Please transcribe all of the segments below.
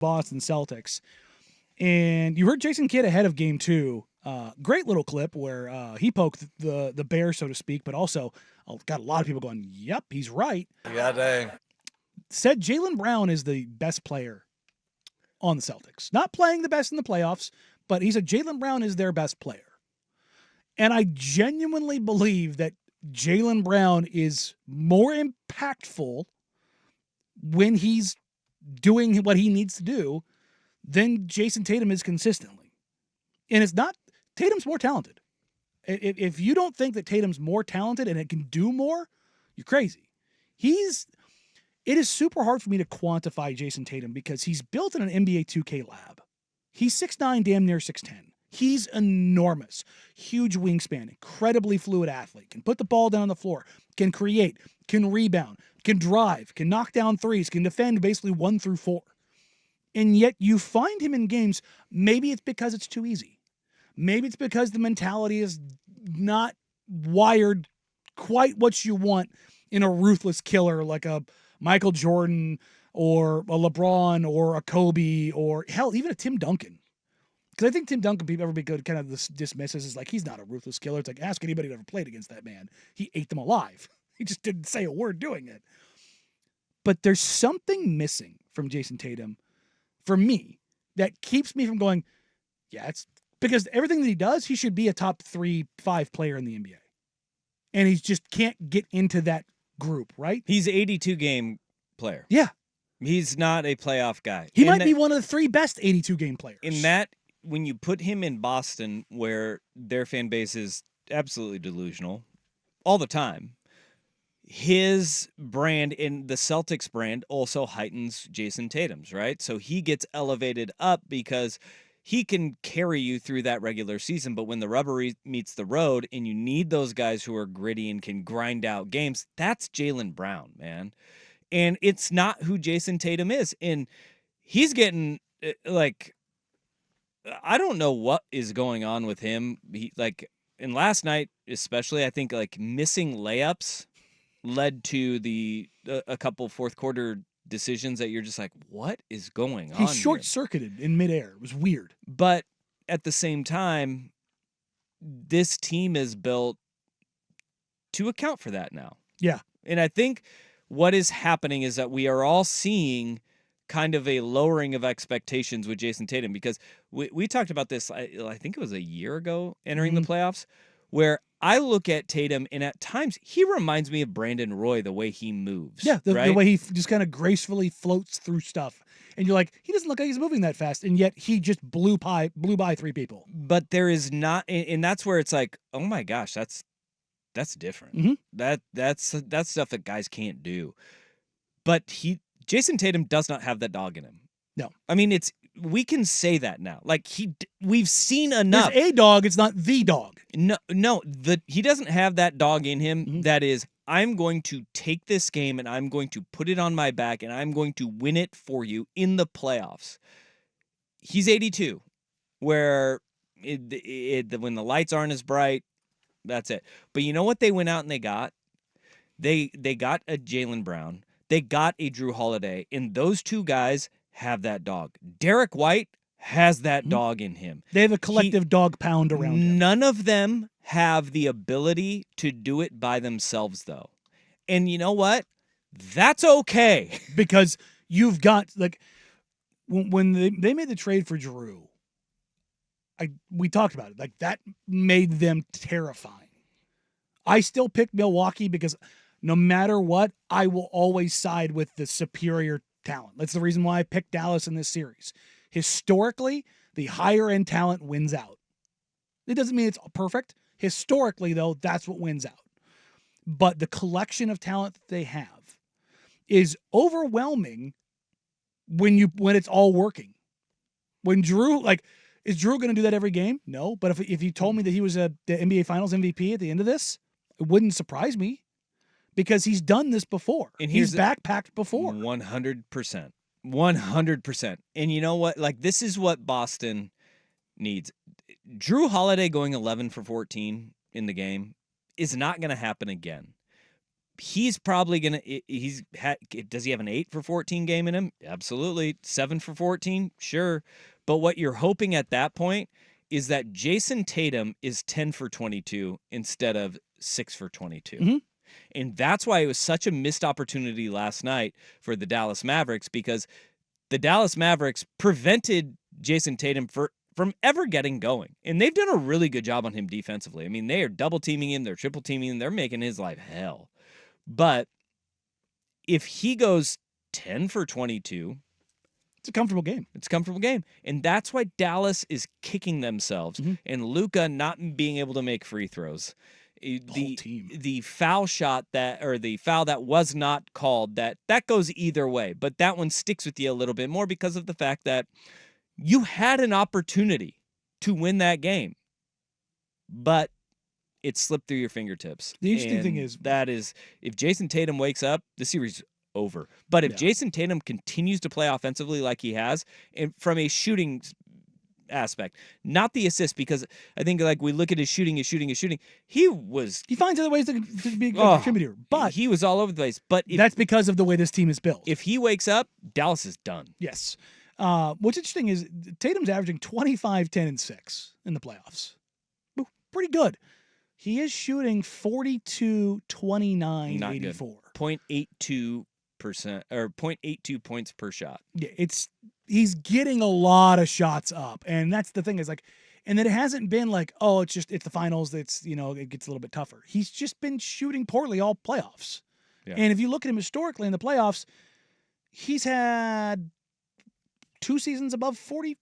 Boston Celtics. And you heard Jason Kidd ahead of game 2. Great little clip where he poked the bear, so to speak, but also got a lot of people going, yep, he's right. Yeah, dang. Said Jalen Brown is the best player on the Celtics. Not playing the best in the playoffs, but he said Jalen Brown is their best player. And I genuinely believe that Jalen Brown is more impactful when he's doing what he needs to do than Jason Tatum is consistently. And it's not, Tatum's more talented. If you don't think that Tatum's more talented and it can do more, you're crazy. It is super hard for me to quantify Jason Tatum because he's built in an NBA 2K lab. He's 6'9", damn near 6'10". He's enormous, huge wingspan, incredibly fluid athlete, can put the ball down on the floor, can create, can rebound, can drive, can knock down threes, can defend basically 1 through 4. And yet you find him in games, maybe it's because it's too easy. Maybe it's because the mentality is not wired quite what you want in a ruthless killer like a Michael Jordan or a LeBron or a Kobe or hell, even a Tim Duncan. Because I think Tim Duncan, people ever be good, kind of dismisses as like, he's not a ruthless killer. It's like, ask anybody who ever played against that man. He ate them alive. He just didn't say a word doing it. But there's something missing from Jason Tatum for me that keeps me from going, yeah, it's because everything that he does, he should be a top 3-5 player in the NBA. And he just can't get into that group, right? He's 82 game player. Yeah. He's not a playoff guy. He might be one of the 3 best 82 game players. In that, when you put him in Boston, where their fan base is absolutely delusional all the time, his brand in the Celtics brand also heightens Jason Tatum's, right? So he gets elevated up because he can carry you through that regular season. But when the rubber meets the road and you need those guys who are gritty and can grind out games, that's Jalen Brown, man. And it's not who Jason Tatum is. And he's getting like, I don't know what is going on with him. And last night, especially, I think like missing layups led to a couple fourth quarter decisions that you're just like, what is going on? He short-circuited in midair. It was weird. But at the same time, this team is built to account for that now. Yeah. And I think what is happening is that we are all seeing kind of a lowering of expectations with Jason Tatum, because we talked about this, I think it was a year ago entering the playoffs, where I look at Tatum and at times he reminds me of Brandon Roy, the way he moves. Yeah, the right? way he just kind of gracefully floats through stuff. And you're like, he doesn't look like he's moving that fast. And yet he just blew by 3 people. But there is not, and that's where it's like, oh my gosh, that's different. Mm-hmm. That's stuff that guys can't do. But Jason Tatum does not have that dog in him. No. I mean, we can say that now. Like we've seen enough. There's a dog, it's not the dog. No, he doesn't have that dog in him. Mm-hmm. That is, I'm going to take this game and I'm going to put it on my back and I'm going to win it for you in the playoffs. He's 82, where when the lights aren't as bright, that's it. But you know what they went out and they got? They got a Jalen Brown. They got a Drew Holiday, and those 2 guys have that dog. Derek White has that dog in him. They have a collective dog pound around him. None of them have the ability to do it by themselves, though. And you know what? That's okay. Because you've got, like, when they made the trade for Drew, we talked about it. Like, that made them terrifying. I still pick Milwaukee because no matter what, I will always side with the superior talent. That's the reason why I picked Dallas in this series. Historically, the higher-end talent wins out. It doesn't mean it's perfect. Historically, though, that's what wins out. But the collection of talent that they have is overwhelming when it's all working. When Drew, like, is Drew going to do that every game? No. But if you told me that he was the NBA Finals MVP at the end of this, it wouldn't surprise me. Because he's done this before. And he's backpacked before. 100%. 100%. And you know what? Like, this is what Boston needs. Drew Holiday going 11 for 14 in the game is not going to happen again. He's probably going to does he have an 8 for 14 game in him? Absolutely. 7 for 14? Sure. But what you're hoping at that point is that Jason Tatum is 10 for 22 instead of 6 for 22. Mm-hmm. And that's why it was such a missed opportunity last night for the Dallas Mavericks, because the Dallas Mavericks prevented Jason Tatum from ever getting going. And they've done a really good job on him defensively. I mean, they are double teaming him, they're triple teaming him, they're making his life hell. But if he goes 10 for 22, it's a comfortable game. It's a comfortable game. And that's why Dallas is kicking themselves. Mm-hmm. And Luka not being able to make free throws. The whole team. The foul shot the foul that was not called, that goes either way. But that one sticks with you a little bit more because of the fact that you had an opportunity to win that game, but it slipped through your fingertips. The interesting thing is if Jason Tatum wakes up, the series is over. But if Jason Tatum continues to play offensively like he has, and from a shooting aspect, not the assist, because I think like we look at his shooting. He finds other ways to be a good contributor, but he was all over the place. But that's because of the way this team is built. If he wakes up, Dallas is done. Yes. What's interesting is Tatum's averaging 25, 10, and 6 in the playoffs. Pretty good. He is shooting 42, 29, 84. 0.82% or 0.82 points per shot. Yeah, he's getting a lot of shots up, and that's the thing is like, and then it hasn't been like, oh, it's the finals. It's it gets a little bit tougher. He's just been shooting poorly all playoffs. Yeah. And if you look at him historically in the playoffs, he's had 2 seasons above 43%.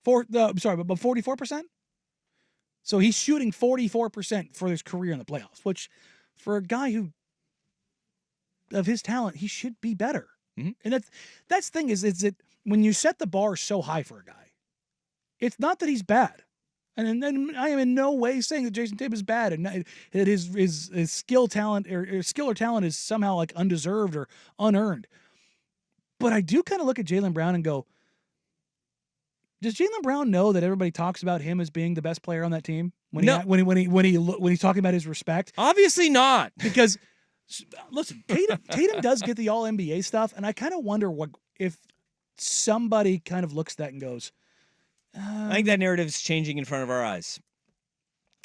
Above 44%. So he's shooting 44% for his career in the playoffs, which for a guy who of his talent, he should be better. Mm-hmm. And that's the thing is that when you set the bar so high for a guy, it's not that he's bad. And I am in no way saying that Jason Tatum is bad and that his skill talent or skill or talent is somehow like undeserved or unearned. But I do kind of look at Jalen Brown and go, does Jalen Brown know that everybody talks about him as being the best player on that team when he's talking about his respect? Obviously not, because listen, Tatum does get the All NBA stuff, and I kind of wonder what if somebody kind of looks at that and goes, I think that narrative is changing in front of our eyes.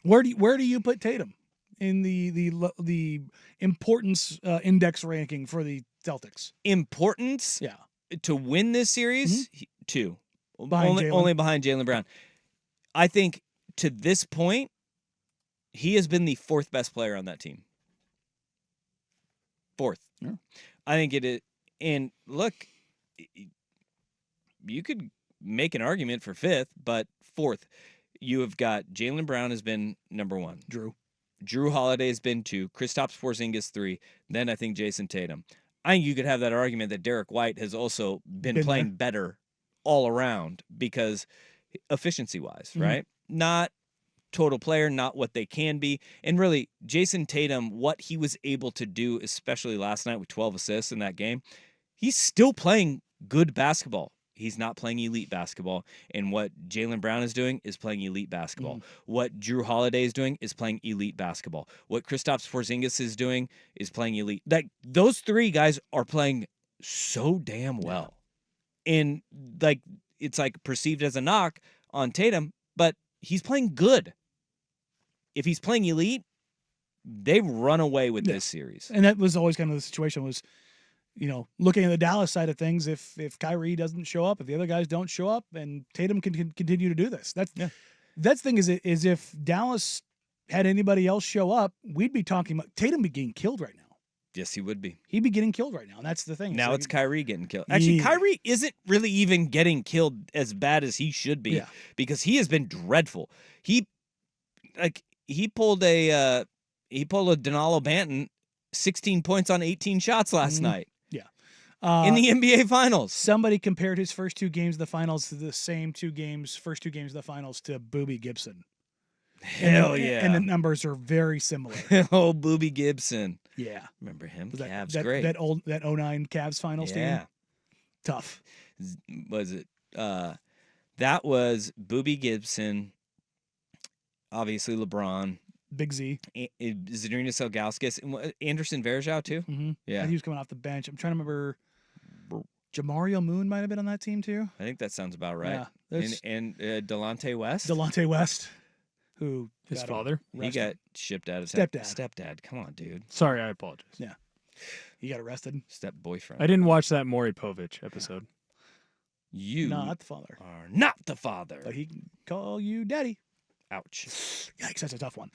Where do you put Tatum in the importance index ranking for the Celtics? Importance, yeah, to win this series, 2. Only behind Jalen Brown. I think to this point, he has been the 4th best player on that team. 4th. Yeah. I think it is. And look, you could make an argument for 5th, but 4th. You have got Jalen Brown has been number 1. Drew Holiday has been 2. Kristaps Porzingis 3. Then I think Jason Tatum. I think you could have that argument that Derek White has also been playing better all around because efficiency-wise, right? Not total player, not what they can be. And really, Jason Tatum, what he was able to do, especially last night with 12 assists in that game, he's still playing good basketball. He's not playing elite basketball. And what Jalen Brown is doing is playing elite basketball. What Drew Holiday is doing is playing elite basketball. What Kristaps Porzingis is doing is playing elite. Those 3 guys are playing so damn well. And like it's like perceived as a knock on Tatum, but he's playing good. If he's playing elite, they run away with this series. And that was always kind of the situation was, looking at the Dallas side of things, if Kyrie doesn't show up, if the other guys don't show up, and Tatum can continue to do this. That's the thing is if Dallas had anybody else show up, we'd be talking about Tatum be getting killed right now. Yes, he would be. He'd be getting killed right now, and that's the thing. Now it's Kyrie getting killed. Actually, Kyrie isn't really even getting killed as bad as he should be because he has been dreadful. He pulled a Danilo Banton 16 points on 18 shots last night. Yeah. In the NBA Finals. Somebody compared his first 2 games of the finals to the same first 2 games of the finals to Boobie Gibson. Hell yeah. And the numbers are very similar. Oh, Boobie Gibson. Yeah. Remember him? That, Cavs, great. That 09 Cavs finals team. Tough. Was it? That was Boobie Gibson, obviously LeBron, Big Z. Zadrunas Ilgauskas, and Anderson Varejao too. Mm-hmm. Yeah, He was coming off the bench. I'm trying to remember. Jamario Moon might have been on that team too. I think that sounds about right. Yeah, there's And Delonte West. Delonte West, who His got father. He got shipped out of Stepdad. Stepdad. Come on, dude. Sorry, I apologize. he got arrested. Step boyfriend. I didn't watch that Maury Povich episode. You Not the father, are not the father. but he can call you daddy. Ouch. Yikes, that's a tough one.